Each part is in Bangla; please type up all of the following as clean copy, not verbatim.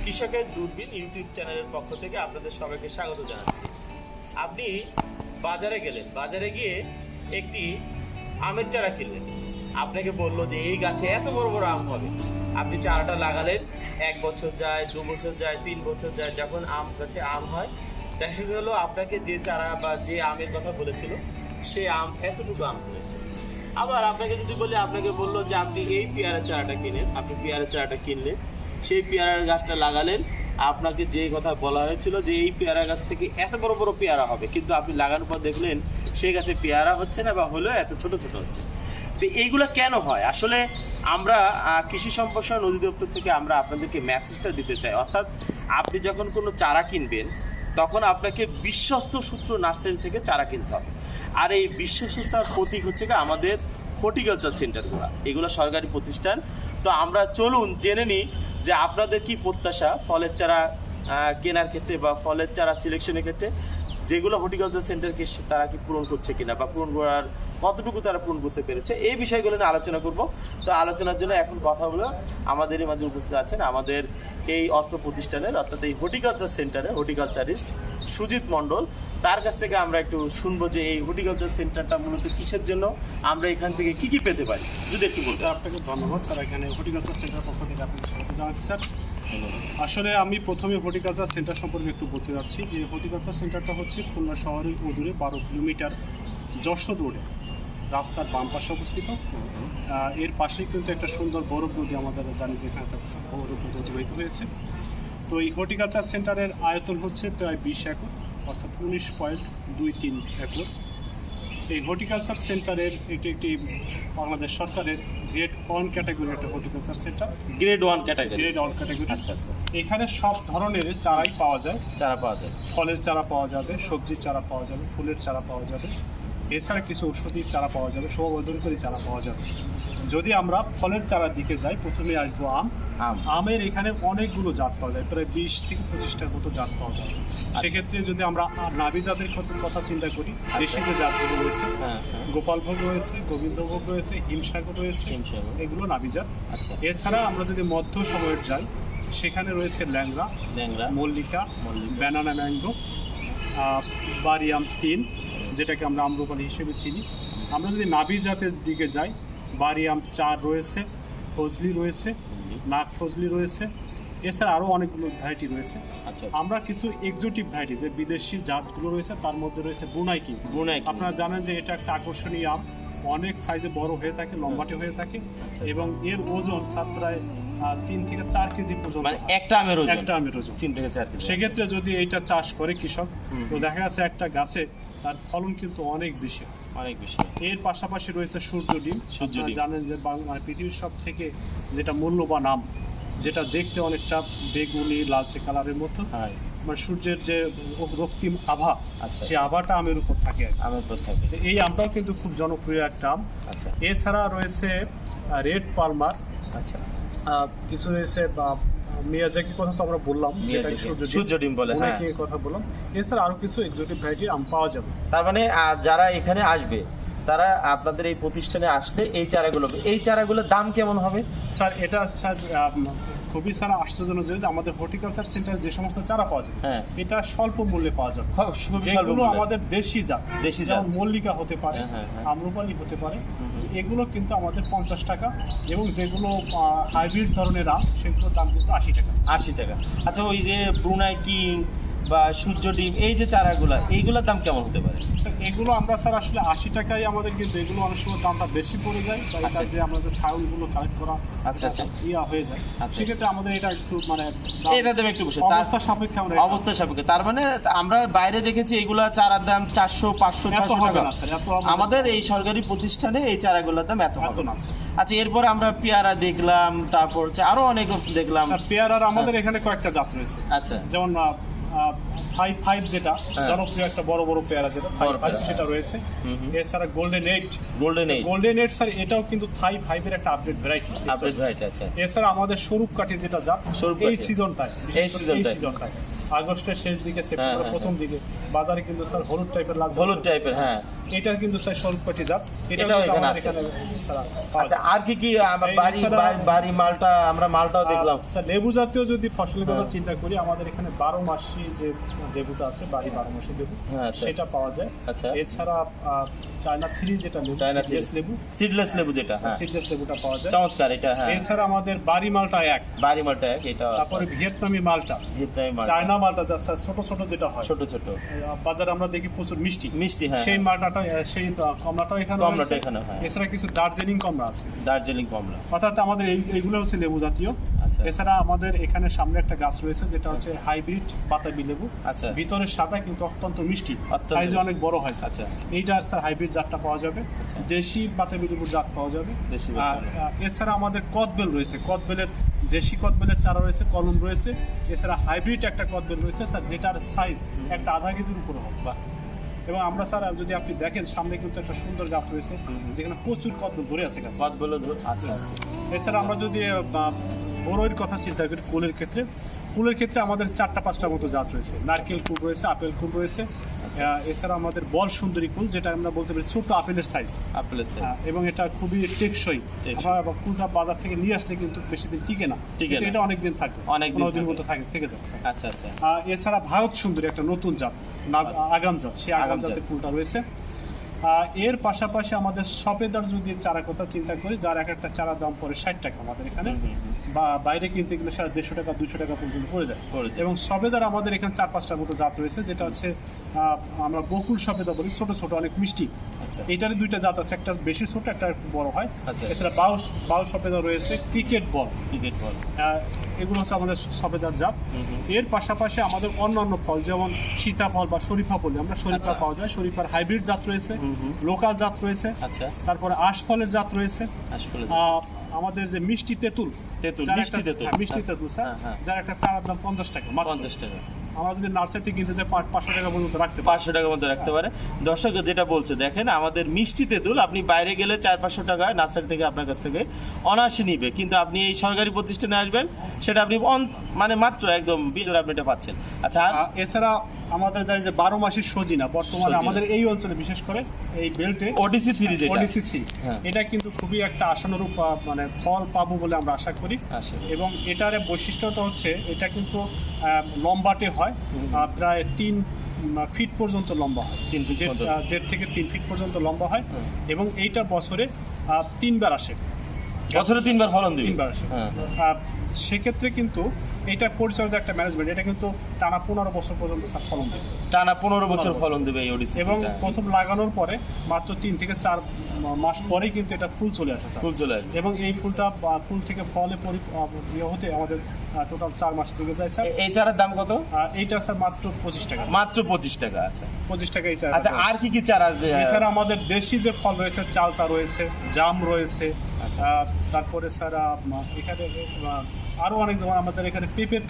কৃষকের দূরবীন ইউটিউব চ্যানেলের পক্ষ থেকে আপনাদের সবাইকে স্বাগত জানাচ্ছি। আপনি বাজারে গেলেন, বাজারে গিয়ে একটি আমের চারা কিনলেন। আপনাকে বললো যে এই গাছে এত বড় বড় আম হবে। আপনি চারাটা লাগালেন, 1 বছর যায়, 2 বছর যায়, 3 বছর যায়, যখন আম গাছে আম হয় দেখা গেল আপনাকে যে চারা বা যে আমের কথা বলেছিল সে আম এতটুকু আম হয়েছে। আবার আপনাকে যদি বলি, আপনাকে বললো যে আপনি এই পেয়ারা চারাটা কিনেন, আপনি পেয়ারা চারাটা কিনলেন, সেই পেয়ারার গাছটা লাগালেন, আপনাকে যে কথা বলা হয়েছিল যে এই পেয়ারা গাছ থেকে এত বড় বড় পেয়ারা হবে, কিন্তু আপনি লাগানোর পর দেখলেন সেই গাছে পেয়ারা হচ্ছে না বা হলেও এত ছোট ছোট হচ্ছে। তো এইগুলো কেন হয়? আসলে আমরা কৃষি সম্প্রসারণ অধিদপ্তর থেকে আমরা আপনাদেরকে মেসেজটা দিতে চাই, অর্থাৎ আপনি যখন কোনো চারা কিনবেন তখন আপনাকে বিশ্বস্ত সূত্র নার্সারি থেকে চারা কিনতে হবে। আর এই বিশ্বস্ততার প্রতীক হচ্ছে কি আমাদের হর্টিকালচার সেন্টারগুলো, এগুলো সরকারি প্রতিষ্ঠান। তো আমরা চলুন জেনে নিই যে আপনাদের কি প্রত্যাশা ফলের চারা কেনার ক্ষেত্রে বা ফলের চারা সিলেকশনের ক্ষেত্রে, যেগুলো হর্টিকালচার সেন্টারকে তারা কি পূরণ করছে কিনা বা পূরণ করার কতটুকু তারা পূরণ করতে পেরেছে, এই বিষয়গুলো নিয়ে আলোচনা করব। তো আলোচনার জন্য এখন কথা হলো আমাদের মাঝে উপস্থিত আছেন আমাদের এই অত্র প্রতিষ্ঠানের অর্থাৎ এই হর্টিকালচার সেন্টারে হর্টিকালচারিস্ট সুজিত মণ্ডল। তার কাছ থেকে আমরা একটু শুনবো যে এই হর্টিকালচার সেন্টারটা মূলত কিসের জন্য, আমরা এখান থেকে কি কি পেতে পারি, যদি একটু বলতে। আপনাকে ধন্যবাদ স্যার, এখানে হর্টিকালচার সেন্টার পক্ষ থেকে আপনাকে স্বাগত জানাচ্ছি স্যার। আসলে আমি প্রথমে হর্টিকালচার সেন্টার সম্পর্কে একটু বলতে যাচ্ছি যে হর্টিকালচার সেন্টারটা হচ্ছে খুলনা শহরের অদূরে 12 কিলোমিটার যশোর রোডে রাস্তার বাম পাশে অবস্থিত। এর পাশেই কিন্তু একটা সুন্দর বরফ নদী, আমাদের জানি যে এখানে একটা বরফ নদী অতিবাহিত হয়েছে। তো এই হর্টিকালচার সেন্টারের আয়তন হচ্ছে প্রায় 20 একর, অর্থাৎ 19.23 একর। এই হর্টিকালচার সেন্টারের এটি একটি বাংলাদেশ সরকারের গ্রেড 1 ক্যাটাগরি একটা horticulture centre. Grade 1 category? Grade 1 category. আচ্ছা আচ্ছা। এখানে সব ধরনের চারাই পাওয়া যায়। চারা পাওয়া যায়, ফলের চারা পাওয়া যাবে, সবজির চারা পাওয়া যাবে, ফুলের চারা পাওয়া যাবে, এছাড়া কিছু ঔষধির চারা পাওয়া যাবে, সৌবর্ধনকারী চারা পাওয়া যাবে। যদি আমরা ফলের চারার দিকে যাই, প্রথমে আসবো আম। আমের এখানে অনেকগুলো জাত পাওয়া যায়, প্রায় 20 থেকে 25টার মতো জাত পাওয়া যায়। সেক্ষেত্রে যদি আমরা নাবি জাতের কথা চিন্তা করি, দেশি যে জাতগুলো রয়েছে, গোপালভোগ রয়েছে, গোবিন্দভোগ রয়েছে, হিমসাগর রয়েছে, এগুলো নাবি জাত। এছাড়া আমরা যদি মধ্য সময়ের যাই, সেখানে রয়েছে ল্যাংড়া, মল্লিকা, ব্যানানা ম্যাঙ্গো, বারিয়াম 3, যেটাকে আমরা আম্রপালি হিসেবে চিনি। আমরা যদি নাবি জাতের দিকে যাই, বারিয়াম 4 রয়েছে, ফজলি রয়েছে, নাগ ফজলি রয়েছে, এছাড়া আরও অনেকগুলো ভ্যারাইটি রয়েছে। আমরা কিছু এক্সোটিক ভ্যারাইটি যে বিদেশি জাতগুলো রয়েছে, তার মধ্যে রয়েছে ব্রুনাই কিং। আপনারা জানেন যে এটা একটা আকর্ষণীয় আম, অনেক সাইজে বড় হয়ে থাকে, লম্বাটে হয়ে থাকে, এবং এর ওজন প্রায় 3 থেকে 4 কেজি পর্যন্ত। একটা আমের ওজন 3 থেকে 4 কেজি। সেক্ষেত্রে যদি এটা চাষ করে কৃষক, তো দেখা যাচ্ছে একটা গাছে তার ফলন কিন্তু অনেক বেশি। এর পাশাপাশি রয়েছে সূর্য ডিম। জানেন যে পৃথিবীর সব থেকে যেটা মূল্যবান আম, যেটা দেখতে অনেকটা বেগুনি লালচে কালারের মতো, মানে সূর্যের যে রক্তিম আভা, সেই আভাটা আমের উপর থাকে। এই আমটাও কিন্তু খুব জনপ্রিয় একটা আম। এছাড়া রয়েছে রেড পালমার, কিছু রয়েছে মিয়াজাকির কথা তো আমরা বললাম, সূর্য ডিম বলে, অনেকের কথা বললাম। এছাড়া আরো কিছু এক্সোটিক ভ্যারাইটির আম পাওয়া যাবে। তার মানে যারা এখানে আসবে তারা আপনাদের এই প্রতিষ্ঠানে আসলে এই চারাগুলোর দাম কেমন হবে স্যার? এটা স্যার খুবই স্যার আশ্চর্যজনক যে আমাদের হর্টিকালচার সেন্টারে যে সমস্ত চারা পাওয়া যাবে, এটা স্বল্প মূল্যে পাওয়া যাবে। যেগুলো আমাদের দেশি জাত, মল্লিকা হতে পারে, আম্রপালি হতে পারে, এগুলো কিন্তু আমাদের 50 টাকা, এবং যেগুলো হাইব্রিড ধরনের আম সেগুলোর দাম কিন্তু 80 টাকা। আচ্ছা, ওই যে ব্রুনাই কিং বা সূর্য ডিম, এই যে চারাগুলো, এইগুলোর দাম কেমন হতে পারে? এগুলো আমরা স্যার আসলে 80 টাকায় আমাদের, কিন্তু এগুলো অনেক সময় দামটা বেশি পড়ে যায়, যে আমাদের সাউন্ডগুলো কালেক্ট করা হয়ে যায়। সেক্ষেত্রে আমাদের এটা একটু মানে অবস্থা সাপেক্ষে। তার মানে আমরা বাইরে দেখেছি এগুলা চারার দাম 400-500-600 টাকা। আমাদের এই সরকারি প্রতিষ্ঠানে এই চারাগুলোর দাম এত না। আচ্ছা, এরপরে আমরা পেয়ারা দেখলাম, তারপর আরো অনেক দেখলাম। পেয়ারার আমাদের এখানে কয়েকটা জাত রয়েছে। যেমন 5 যেটা জনপ্রিয় একটা বড় বড় পেয়ারা, যেটা 5 সেটা রয়েছে। এছাড়া গোল্ডেন এইট স্যার, এটাও কিন্তু থাই 5 এর একটা আপডেট ভ্যারাইটি। এছাড়া আমাদের স্বরূপ কাঠি যেটা জাত, এই সিজনটায় আগস্টের শেষ দিকে সেপ্টেম্বরের প্রথম দিকে বাজারে কিন্তু স্যার হলুদ টাইপের হ্যাঁ এটা কিন্তু স্যার স্বল্পপাটি জাত, এটাও এখানে আছে। আচ্ছা আর কি কি বাড়ি মালটাও দেখলাম স্যার। লেবু জাতীয় যদি ফসলের কথা চিন্তা করি, আমাদের এখানে 12 মাসি যে লেবুটা আছে, বাড়ি 12 মাসি লেবু, সেটা পাওয়া যায়। আচ্ছা এছাড়া চায়না 3 যেটা সিডলেস লেবু যেটা সিডলেস লেবুটা পাওয়া যায়, চমৎকার এটা। হ্যাঁ এছাড়া আমাদের বাড়ি মালটা 1, এটা, তারপরে ভিয়েতনামি মালটা, চায়না মালটা যা ছোট ছোট যেটা হয়, ছোট বাজারে আমরা দেখি প্রচুর মিষ্টি। হ্যাঁ সেই মালটাটা, সেই কমলাটাও এখানে আছে। হ্যাঁ। এছাড়া কিছু দার্জিলিং কমলা আছে, কমলা, অর্থাৎ আমাদের এইগুলো হচ্ছে লেবু জাতীয়। আচ্ছা। এছাড়া আমাদের এখানে সামনে একটা গাছ রয়েছে যেটা হচ্ছে হাইব্রিড বাতাবি লেবু। আচ্ছা। ভিতরে সাদা কিন্তু অত্যন্ত মিষ্টি, সাইজে অনেক বড় হয়। আচ্ছা, এইটার স্যার হাইব্রিড জাতটা পাওয়া যাবে। আচ্ছা। দেশি বাতাবি লেবুর জাত পাওয়া যাবে। দেশি এছাড়া আমাদের কদবেল রয়েছে, কদবেলের দেশি কদবেলের চারা রয়েছে, কলম রয়েছে। এছাড়া হাইব্রিড একটা কদবেল রয়েছে স্যার, যেটার সাইজ একটা আধা কেজির উপরে হবে। এবং আমরা স্যার যদি আপনি দেখেন সামনে কিন্তু একটা সুন্দর গাছ রয়েছে যেখানে প্রচুর কদবেল ধরে আছে গাছ। আচ্ছা। এছাড়া আমরা যদি বড়ইয়ের কথা চিন্তা করি, ফুলের ক্ষেত্রে আমাদের 4-5টা মতো জাত রয়েছে। নারকেল কুল রয়েছে, আপেল কুল রয়েছে। এছাড়া আমাদের বল সুন্দরী কুল, যেটা আমরা বলতে পারি ছোট আপেলের সাইজ, এবং এটা খুবই টেকসই। কুলটা বাজার থেকে নিয়ে আসলে কিন্তু বেশি দিন টিকে না, এটা অনেকদিন থাকবে, অনেক দিন মতো থেকে যাচ্ছে। আচ্ছা আচ্ছা। এছাড়া ভারত সুন্দরী একটা নতুন জাত, আগাম জাত, সেই আগাম জাতের কুলটা রয়েছে। এর পাশাপাশি আমাদের সফেদার যদি চারা কথা চিন্তা করি, যার এক একটা চারা দাম পড়ে 60 টাকা আমাদের এখানে, বা বাইরে কিনতে গেলে 150 টাকা 200 টাকা পর্যন্ত পড়ে যায়। এবং সফেদার আমাদের এখানে 4-5টার মতো জাত রয়েছে, যেটা হচ্ছে আমরা বকুল সফেদা বলি, ছোট ছোট অনেক মিষ্টি। এটারই 2টা জাত আছে, একটা বেশি ছোট, একটা একটু বড় হয়। এছাড়া বাউল সফেদা রয়েছে, ক্রিকেট বল, এগুলো হচ্ছে আমাদের সফেদার জাত। এর পাশাপাশি আমাদের অন্যান্য ফল যেমন সীতাফল বা শরীফা বলি আমরা, শরীফা পাওয়া যায়। শরীফার হাইব্রিড জাত রয়েছে, লোকাল জাত রয়েছে। তারপরে আশফলের জাত রয়েছে। আমাদের যে মিষ্টি তেঁতুল স্যার, যার একটা চারার দাম 50 টাকা। আমরা যদি নার্সারিতে কিনতে চাই 500 টাকা পর্যন্ত রাখতে পারি, 500 টাকার মধ্যে রাখতে পারে। দর্শক যেটা বলছে দেখেন, আমাদের মিষ্টি তেঁতুল আপনি বাইরে গেলে 400-500 টাকায় নার্সারি থেকে আপনার কাছ থেকে অনায়াসে নিবে, কিন্তু আপনি এই সরকারি প্রতিষ্ঠানে আসবেন, সেটা আপনি মানে মাত্র একদম বিজোর আপনি এটা পাচ্ছেন। আচ্ছা, এছাড়া আমাদের জানি যে 12 মাসের সজিনা বর্তমানে আমাদের এই অঞ্চলে, বিশেষ করে এই বেল্টে ওডিসি 3, এটা কিন্তু খুবই একটা আশানুরূপ মানে ফল পাবো বলে আমরা আশা করি। এবং এটার বৈশিষ্ট্যটা হচ্ছে এটা কিন্তু লম্বাটে হয়, প্রায় 3 ফিট পর্যন্ত লম্বা হয়, 1.5 থেকে 3 ফিট পর্যন্ত লম্বা হয়। এবং এইটা বছরে 3বার আসে, বছরে 3বার ফলন দিবে, 3বার আসে। সেক্ষেত্রে কিন্তু এটা পরিচর্যা একটা ম্যানেজমেন্ট, এটা কিন্তু টানা 15 বছর পর্যন্ত ফলন দেবে, টানা 15 বছর ফলন দেবে এই ওডিসি। এবং প্রথম লাগানোর পরে মাত্র 3 থেকে 4 মাস পরেই কিন্তু এটা ফুল চলে আসে, এবং এই ফুলটা ফুল থেকে ফলে হতে আমাদের টোটাল 4 মাস লেগে যায় স্যার। এই চারার দাম কত? এইটা স্যার মাত্র 25 টাকা। মাত্র 25 টাকা। আচ্ছা, 25 টাকা এই চারা। আচ্ছা, আর কি কি চারা আছে? এছাড়া আমাদের দেশি যে ফল রয়েছে, চালতা রয়েছে, জাম রয়েছে। তারপরে স্যার এখানে আরো অনেক, যেমন আমাদের এখানে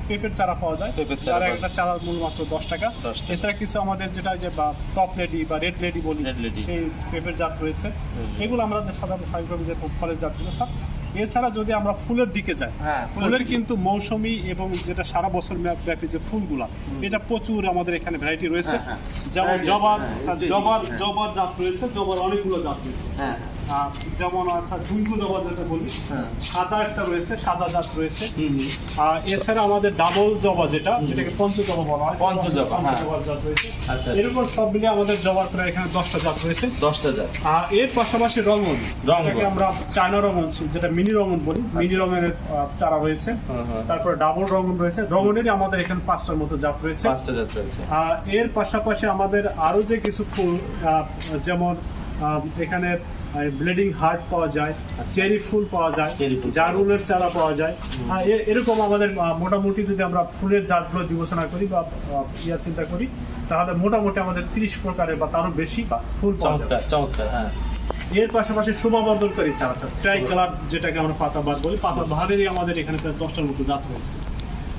পেঁপের চারা পাওয়া যায়, চারা একটা চারার মূল্য মাত্র 10 টাকা। এছাড়া কিছু আমাদের যেটা যে টপ লেডি বা রেড লেডি বলি, সেই পেঁপের জাত রয়েছে। এগুলো আমাদের সাধারণত স্বাভাবিকভাবে যে ফলের জাতগুলো সব। এছাড়া যদি আমরা ফুলের দিকে যাই, ফুলের কিন্তু মৌসুমী এবং যেটা সারা বছর ব্যাপী যে ফুলগুলা, এটা প্রচুর আমাদের এখানে ভ্যারাইটি রয়েছে। যেমন জবার জাত রয়েছে, জবার অনেকগুলো জাত রয়েছে। যেমন ঝুমকু জবা যেটা বলি, সাদা একটা রয়েছে, সাদা জাত রয়েছে। এছাড়া আমাদের ডাবল জবা যেটাকে পঞ্চজবা বলা হয়, পঞ্চজবা জাত রয়েছে। এরকম সব মিলিয়ে আমাদের জবার প্রায় এখানে 10টা জাত রয়েছে, 10টা জাত। এর পাশাপাশি রঙন, যেটাকে আমরা চায়না রঙন, যেটা মিনি রঙন বলি, মিনি রঙের চারা রয়েছে। তারপরে ডাবল রঙন রয়েছে, রঙনেরই আমাদের এখানে 5টার মতো জাত রয়েছে। এর পাশাপাশি আমাদের আরো যে কিছু ফুল, যেমন এখানে ব্লিডিং হার্ট পাওয়া যায়, চেরি ফুল পাওয়া যায়, জারুলের চারা পাওয়া যায়। এরকম আমাদের মোটামুটি যদি আমরা ফুলের জাতগুলো বিবেচনা করি বা চিন্তা করি, তাহলে মোটামুটি আমাদের 30 প্রকারের বা তারও বেশি ফুল পাওয়া যায়। এর পাশাপাশি শোভাবর্ধনকারী চারা, ট্রাই কালার যেটাকে আমরা পাতাবাহার বলি, পাতাবাহারেরই আমাদের এখানে প্রায় 10টার মতো জাত রয়েছে।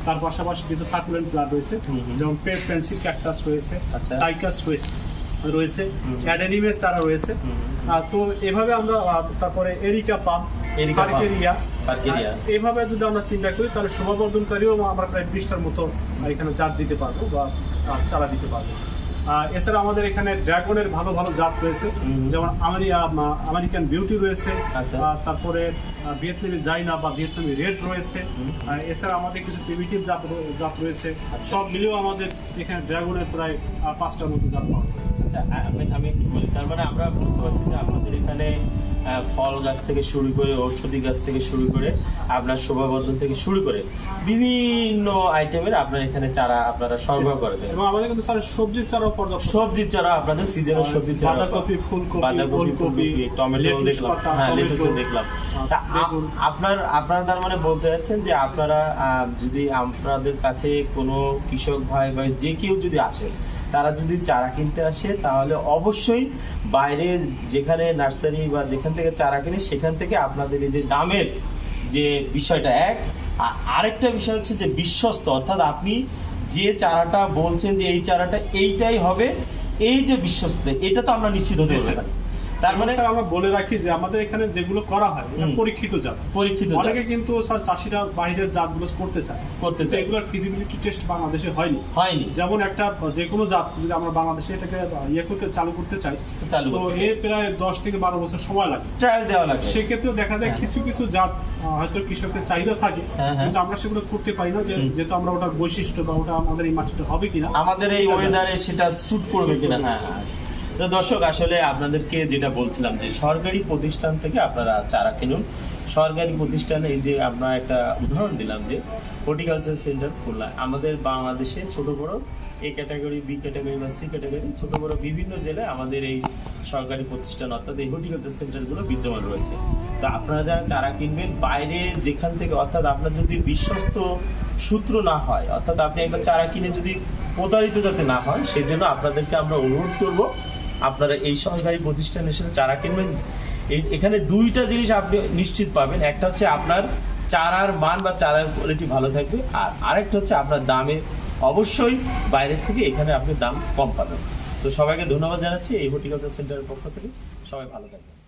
তার পাশাপাশি কিছু সাকুলেন্ট প্লান্ট রয়েছে, যেমন পেন্সিল ক্যাকটাস রয়েছে, সাইকাস রয়েছে, অ্যাডেনিমের চারা রয়েছে। তো এভাবে আমরা, তারপরে এরিকা পাম, হারকেরিয়া, এইভাবে যদি আমরা চিন্তা করি তাহলে শোভাবর্ধনকারীও আমরা প্রায় 20টার মতো এখানে জাত দিতে পারবো বা চারা দিতে পারবো। এছাড়া আমাদের এখানে ড্রাগনের ভালো ভালো জাত রয়েছে, যেমন আমেরিকান বিউটি রয়েছে, তারপরে ভিয়েতনামি জাইনা বা ভিয়েতনামি রেড রয়েছে। এছাড়া আমাদের কিছু প্রিমিটিভ জাত রয়েছে। সব মিলিয়েও আমাদের এখানে ড্রাগনের প্রায় 5টার মতো জাত পাওয়া যায়। আচ্ছা, আমি একটু বলি, তার মানে আমরা বুঝতে পারছি যে আপনাদের এখানে ফল গাছ থেকে শুরু করে, ঔষধি গাছ থেকে শুরু করে, আপনার শোভাবর্ধন থেকে শুরু করে বিভিন্ন আইটেমের আপনার এখানে চারা আপনারা সরবরাহ করে দেন। এবং আমাদের কিন্তু স্যার সবজির চারাও পর্যাপ্ত, সবজির চারা আপনাদের সিজনাল সবজির চারা, বাঁধাকপি, ফুলকপি, ফুলকপি, টমেটো দেখলাম, হ্যাঁ লেটুসও দেখলাম। আপনারা তার মানে বলতে যাচ্ছেন যে আপনারা যদি আপনাদের কাছে কোনো কৃষক ভাই বা যে কেউ যদি আসে, তারা যদি চারা কিনতে আসে তাহলে অবশ্যই বাইরে যেখানে নার্সারি বা যেখান থেকে চারা কিনে সেখান থেকে আপনাদের এই যে দামের যে বিষয়টা আরেকটা বিষয় হচ্ছে যে বিশ্বস্ত, অর্থাৎ আপনি যে চারাটা বলছেন যে এই চারাটা এইটাই হবে, এই যে বিশ্বস্ত, এটা তো আমরা নিশ্চিত হতে পারি। তার মানে স্যার আমরা বলে রাখি যে আমাদের এখানে যেগুলো করা হয় এটা পরীক্ষিত জাত। অনেকে কিন্তু স্যার চাষিরা বাইরের জাতগুলো করতে চায়, এগুলোর ফিজিবিলিটি টেস্ট বাংলাদেশে হয়নি। যেমন একটা যে কোনো জাত যদি আমরা বাংলাদেশে এটাকে চালু করতে চাই, তো এর প্রায় 10 থেকে 12 বছর সময় লাগে, ট্রায়াল দেওয়া লাগে। সেক্ষেত্রেও দেখা যায় কিছু কিছু জাত হয়তো কৃষকের চাহিদা থাকে, কিন্তু আমরা সেগুলো করতে পারি না, যেহেতু আমরা ওটার বৈশিষ্ট্য বা ওটা আমাদের এই মাটিতে হবে কিনা, আমাদের এই ওয়েদারে সেটা স্যুট করবে কিনা। তো দর্শক, আসলে আপনাদেরকে যেটা বলছিলাম যে সরকারি প্রতিষ্ঠান থেকে আপনারা চারা কিনুন। সরকারি প্রতিষ্ঠানে এই যে আমরা একটা উদাহরণ দিলাম যে হর্টিকালচার সেন্টার খুলনা, আমাদের বাংলাদেশে ছোট বড় এ ক্যাটাগরি, বি ক্যাটাগরি বা সি ক্যাটাগরি, ছোট বড় বিভিন্ন জেলায় আমাদের এই সরকারি প্রতিষ্ঠান অর্থাৎ এই হর্টিকালচার সেন্টারগুলো বিদ্যমান রয়েছে। তো আপনারা যারা চারা কিনবেন বাইরে যেখান থেকে, অর্থাৎ আপনার যদি বিশ্বস্ত সূত্র না হয়, অর্থাৎ আপনি একটা চারা কিনে যদি প্রতারিত যাতে না হয়, সেই জন্য আপনাদেরকে আমরা অনুরোধ করব আপনারা এই সরকারি প্রতিষ্ঠানের সাথে চারা কিনবেন। এখানে দুইটা জিনিস আপনি নিশ্চিত পাবেন, একটা হচ্ছে আপনার চারার মান বা চারার কোয়ালিটি ভালো থাকবে, আর আরেকটা হচ্ছে আপনার দামে অবশ্যই বাইরের থেকে এখানে আপনি দাম কম পাবেন। তো সবাইকে ধন্যবাদ জানাচ্ছি এই হর্টিকালচার সেন্টারের পক্ষ থেকে। সবাই ভালো থাকবেন।